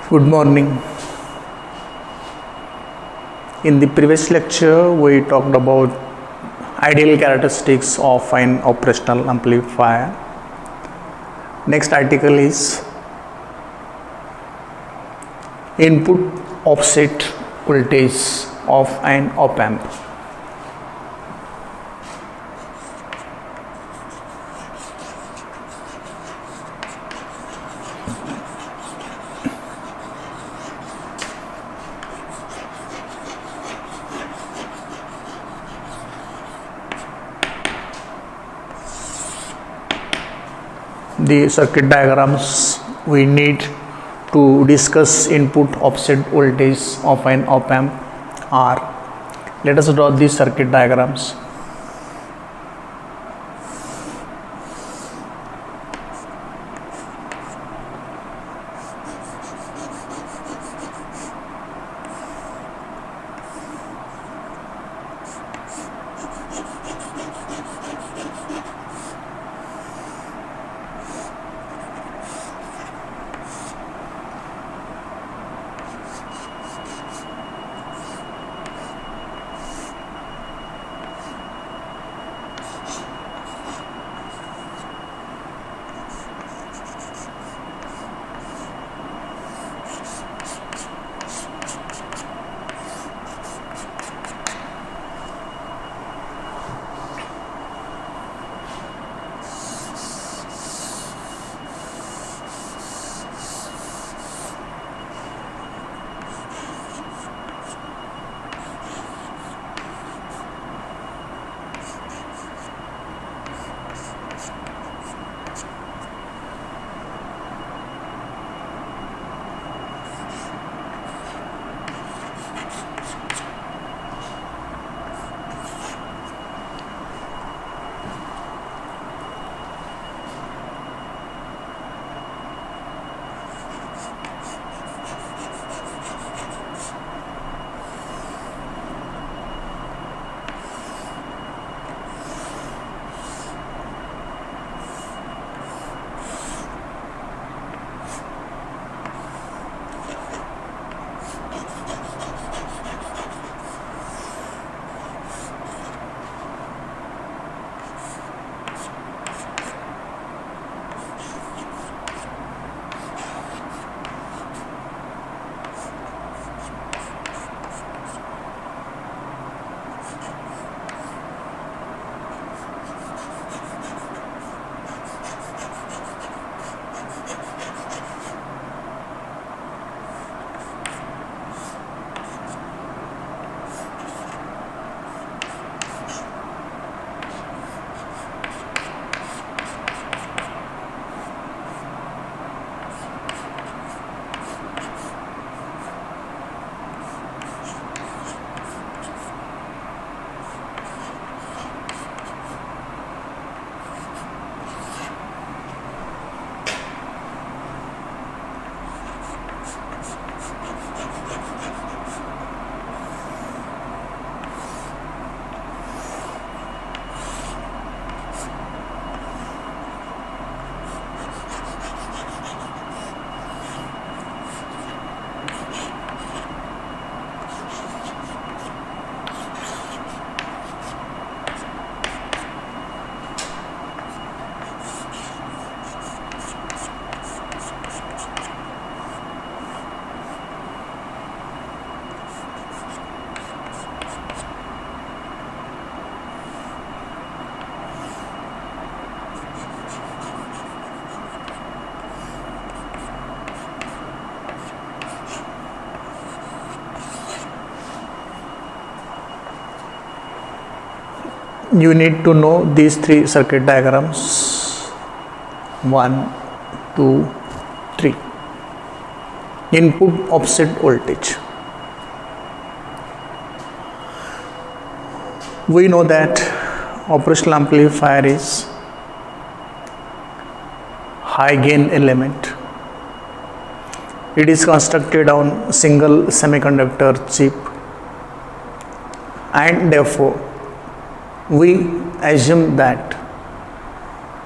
Good morning. In the previous lecture, we talked about ideal characteristics of an operational amplifier. Next article is input offset voltage of an op amp. The circuit diagrams we need to discuss input offset voltage of an op amp are. Let us draw these circuit diagrams. You need to know these three circuit diagrams. 1, 2, 3. Input offset voltage. We know that operational amplifier is high gain element. It is constructed on single semiconductor chip, and therefore we assume that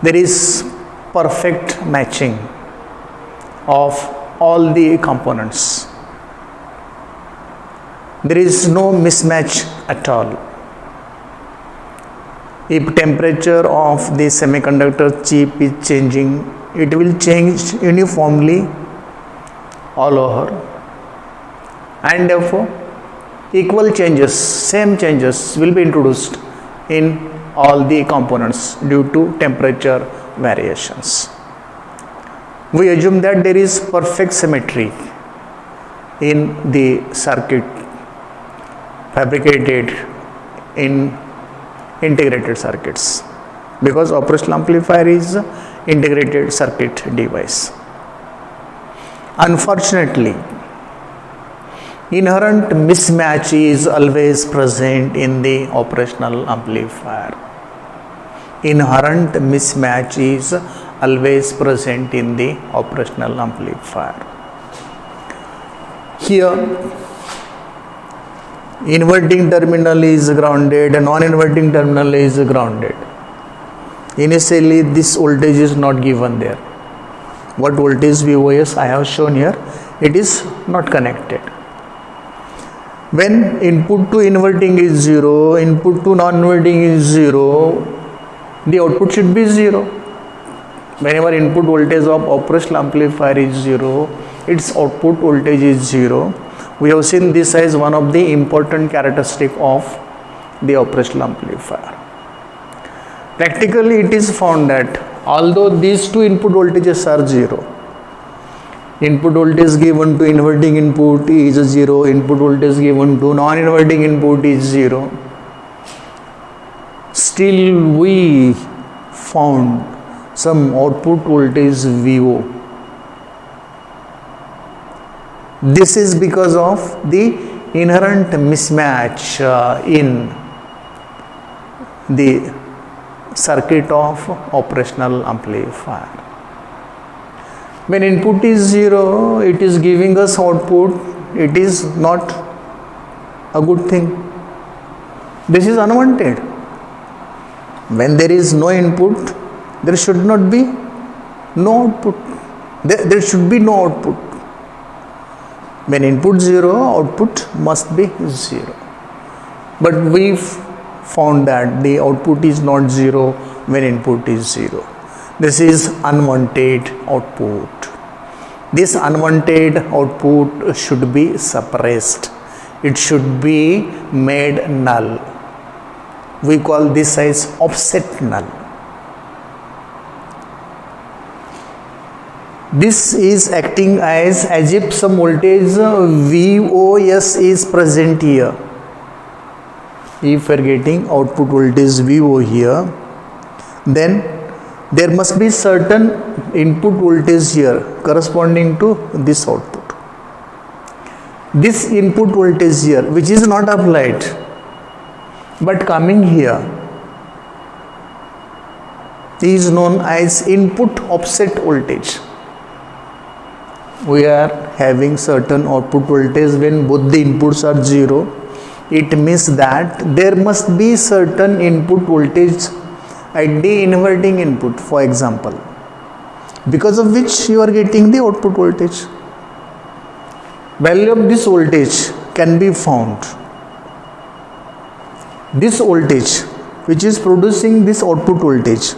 there is perfect matching of all the components. There is no mismatch at all. If temperature of the semiconductor chip is changing, it will change uniformly all over, and therefore equal changes, same changes will be introduced in all the components due to temperature variations. We assume that there is perfect symmetry in the circuit fabricated in integrated circuits, because operational amplifier is integrated circuit device. Unfortunately, inherent mismatch is always present in the operational amplifier. Inherent mismatch is always present in the operational amplifier. Here, inverting terminal is grounded and non-inverting terminal is grounded. Initially, this voltage is not given there. What voltage VOS I have shown here, it is not connected. When input to inverting is 0, input to non-inverting is 0, the output should be 0. Whenever input voltage of operational amplifier is 0, its output voltage is 0. We have seen this as one of the important characteristic of the operational amplifier. Practically, it is found that although these two input voltages are 0, input voltage given to inverting input is 0, input voltage given to non-inverting input is 0, still we found some output voltage VO. This is because of the inherent mismatch in the circuit of operational amplifier. When input is 0, it is giving us output, it is not a good thing. This is unwanted. When there is no input, there should not be no output. There should be no output. When input 0, output must be 0. But we found that the output is not 0 when input is 0. This is unwanted output. This unwanted output should be suppressed. It should be made null. We call this as offset null. This is acting as if some voltage VOS is present here. If we are getting output voltage VO here, then there must be certain input voltage here corresponding to this output. This input voltage here, which is not applied but coming here, is known as input offset voltage. We are having certain output voltage when both the inputs are 0. It means that there must be certain input voltage at the inverting input, for example, because of which you are getting the output voltage. Value of this voltage can be found. This voltage, which is producing this output voltage,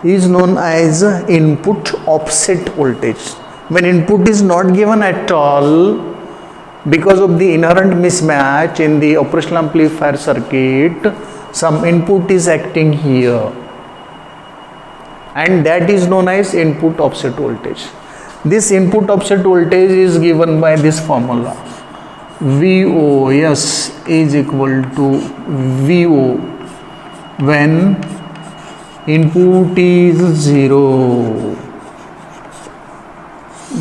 is known as input offset voltage. When input is not given at all, because of the inherent mismatch in the operational amplifier circuit, some input is acting here, and that is known as input offset voltage. This input offset voltage is given by this formula. VOS is equal to VO when input is 0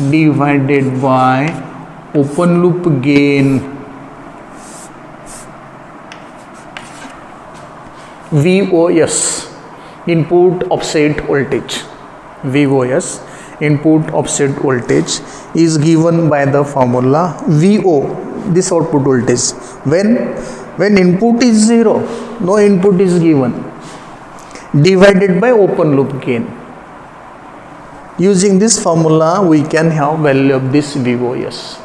divided by open loop gain VOS, input offset voltage. VOS, input offset voltage, is given by the formula VO, this output voltage, when input is 0, no input is given, divided by open loop gain. Using this formula, we can have value of this VOS,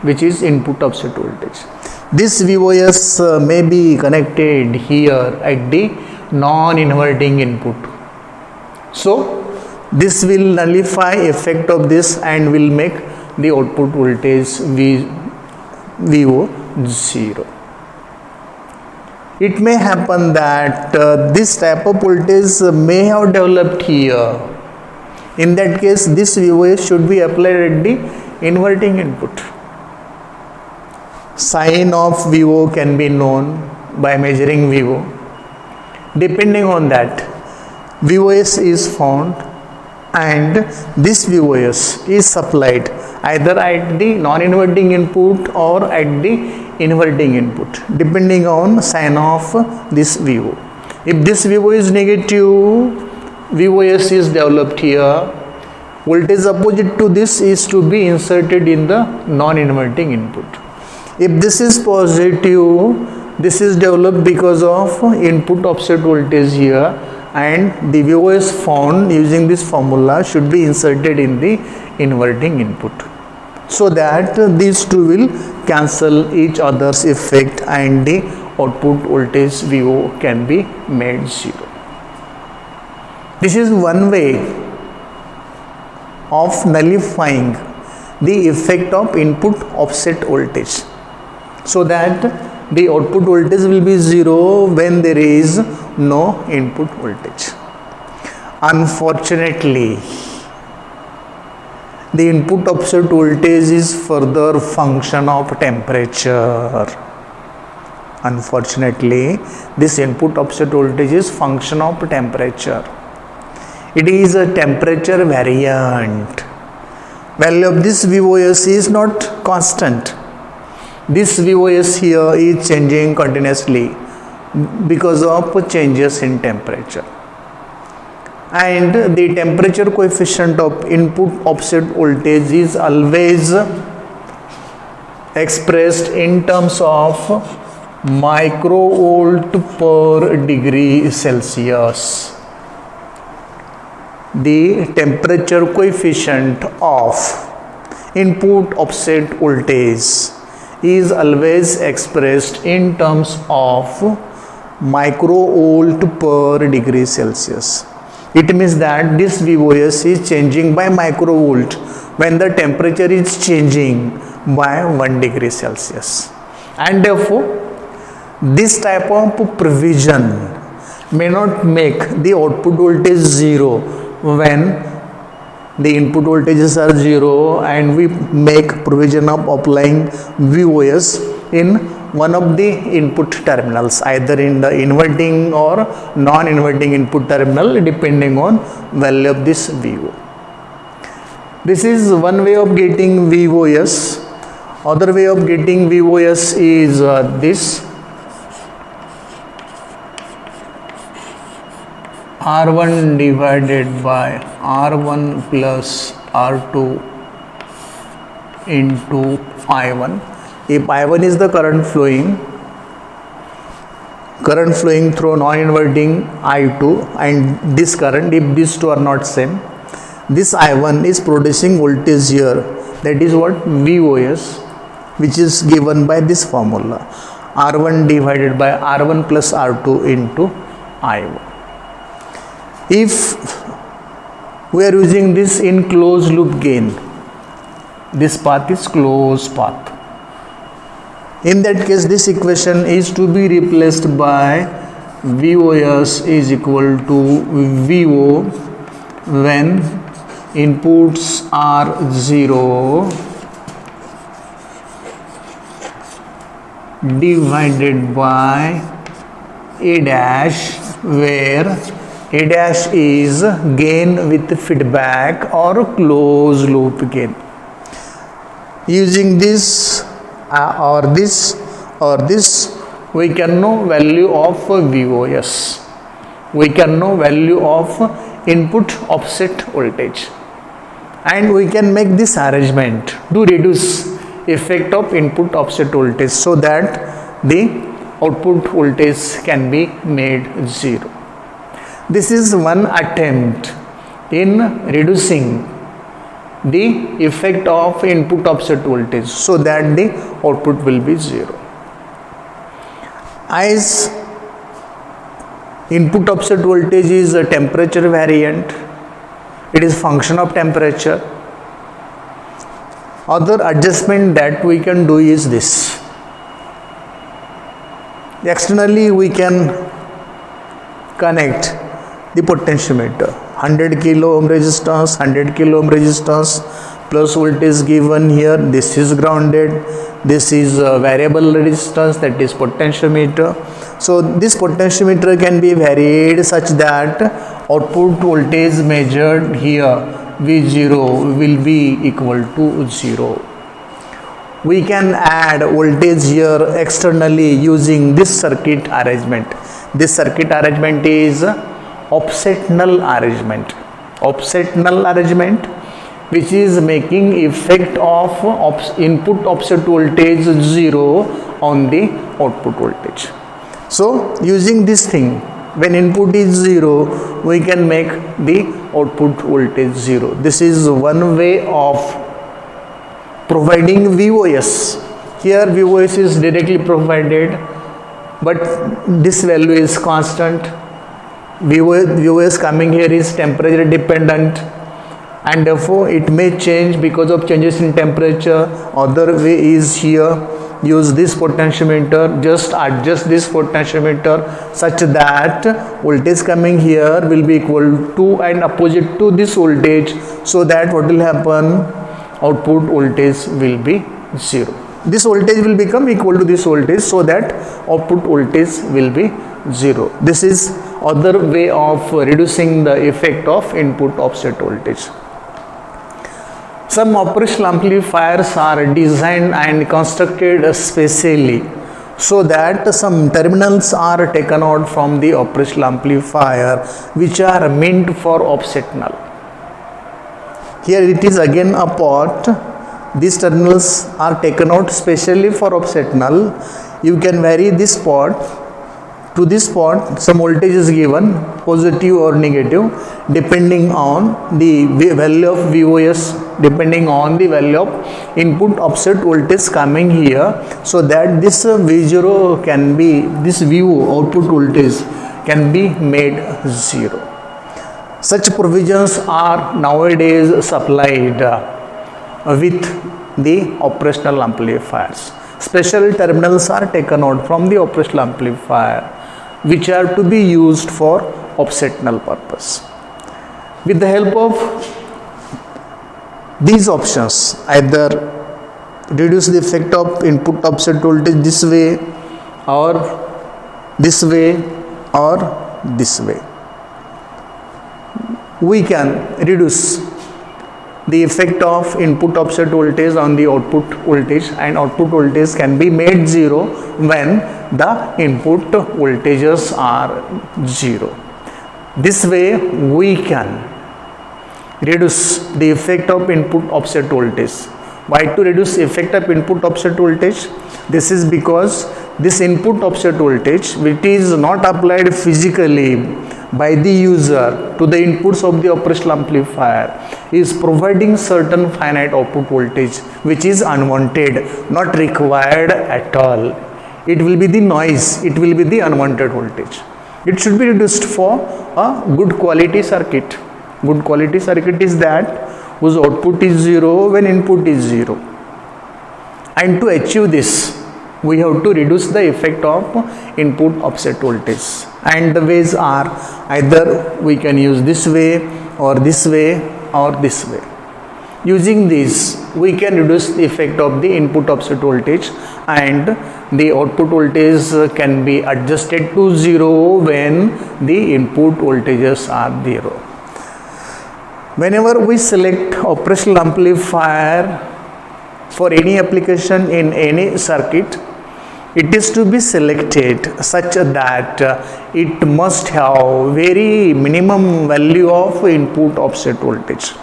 which is input offset voltage. This VOS may be connected here at the non-inverting input. So this will nullify effect of this and will make the output voltage VO 0. It may happen that this type of voltage may have developed here. In that case, this VOS should be applied at the inverting input. Sign of VO can be known by measuring VO. Depending on that, VOS is found and this VOS is supplied either at the non-inverting input or at the inverting input, depending on sign of this VO. If this VO is negative, VOS is developed here. Voltage opposite to this is to be inserted in the non-inverting input. If this is positive, this is developed because of input offset voltage here, and the VOS found using this formula should be inserted in the inverting input, so that these two will cancel each other's effect and the output voltage VO can be made 0. This is one way of nullifying the effect of input offset voltage, so that the output voltage will be 0 when there is no input voltage. Unfortunately, the input offset voltage is further function of temperature. Unfortunately, this input offset voltage is function of temperature. It is a temperature variant. Value of this VOS is not constant. This VOS here is changing continuously because of changes in temperature. And the temperature coefficient of input offset voltage is always expressed in terms of microvolt per degree Celsius. The temperature coefficient of input offset voltage is always expressed in terms of microvolt per degree Celsius. It means that this VOS is changing by microvolt when the temperature is changing by 1 degree Celsius. And therefore, this type of provision may not make the output voltage 0 when the input voltages are 0, and we make provision of applying VOS in one of the input terminals, either in the inverting or non-inverting input terminal, depending on value of this VO. This is one way of getting VOS. Other way of getting VOS is this. R1 divided by R1 plus R2 into I1. If I1 is the current flowing through non-inverting I2, and this current, if these two are not same, this I1 is producing voltage here. That is what VOS, which is given by this formula, R1 divided by R1 plus R2 into I1. If we are using this in closed loop gain, this path is closed path. In that case, this equation is to be replaced by VOS is equal to VO when inputs are 0 divided by A dash, where A dash is gain with feedback or closed loop gain. Using this or this, we can know value of VOS. We can know value of input offset voltage, and we can make this arrangement to reduce effect of input offset voltage, so that the output voltage can be made 0. This is one attempt in reducing the effect of input offset voltage so that the output will be 0. As input offset voltage is a temperature variant, it is function of temperature. Other adjustment that we can do is this. Externally we can connect the potentiometer, 100 kilo ohm resistance, 100 kilo ohm resistance, plus voltage given here, this is grounded, this is a variable resistance, that is potentiometer. So this potentiometer can be varied such that output voltage measured here V0 will be equal to 0. We can add voltage here externally using this circuit arrangement. This circuit arrangement is offset null arrangement. Offset null arrangement, which is making effect of input offset voltage 0 on the output voltage. So using this thing, when input is 0, we can make the output voltage 0. This is one way of providing VOS. Here VOS is directly provided, but this value is constant. VOS coming here is temperature dependent, and therefore it may change because of changes in temperature. Other way is here, use this potentiometer, just adjust this potentiometer such that voltage coming here will be equal to and opposite to this voltage, so that what will happen, output voltage will be 0. This voltage will become equal to this voltage, so that output voltage will be 0. This is other way of reducing the effect of input offset voltage. Some operational amplifiers are designed and constructed specially so that some terminals are taken out from the operational amplifier which are meant for offset null. Here it is again a pot. These terminals are taken out specially for offset null. You can vary this pot. To this pot, some voltage is given, positive or negative, depending on the value of VOS, depending on the value of input offset voltage coming here, so that this V0 can be, this VO output voltage can be made 0. Such provisions are nowadays supplied with the operational amplifiers. Special terminals are taken out from the operational amplifier which are to be used for offset null purpose. With the help of these options, either reduce the effect of input offset voltage this way or this way or this way, we can reduce the effect of input offset voltage on the output voltage, and output voltage can be made 0 when the input voltages are 0. This way we can reduce the effect of input offset voltage. Why to reduce the effect of input offset voltage? This is because this input offset voltage, which is not applied physically by the user to the inputs of the operational amplifier, is providing certain finite output voltage which is unwanted, not required at all. It will be the noise, it will be the unwanted voltage. It should be reduced for a good quality circuit. Good quality circuit is that whose output is 0 when input is 0. And to achieve this, we have to reduce the effect of input offset voltage, and the ways are either we can use this way or this way or this way. Using this, we can reduce the effect of the input offset voltage, and the output voltage can be adjusted to 0 when the input voltages are 0. Whenever we select operational amplifier for any application in any circuit, it is to be selected such that it must have very minimum value of input offset voltage.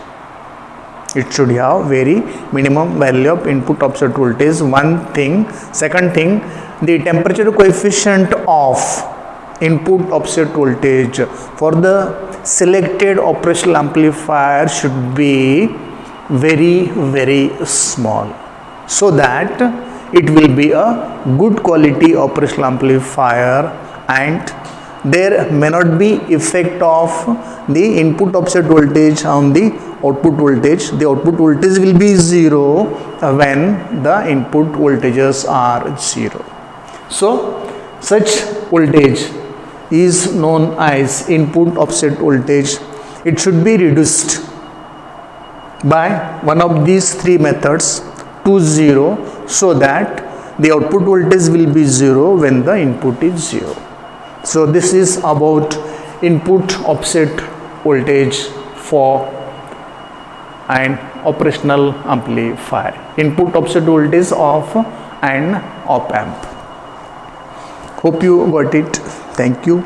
It should have very minimum value of input offset voltage, one thing. Second thing, the temperature coefficient of input offset voltage for the selected operational amplifier should be very small, so that it will be a good quality operational amplifier, and there may not be effect of the input offset voltage on the output voltage. The output voltage will be zero when the input voltages are zero. So such voltage is known as input offset voltage. It should be reduced by one of these three methods to zero, so that the output voltage will be zero when the input is zero. So this is about input offset voltage for an operational amplifier, input offset voltage of an op amp. Hope you got it. Thank you.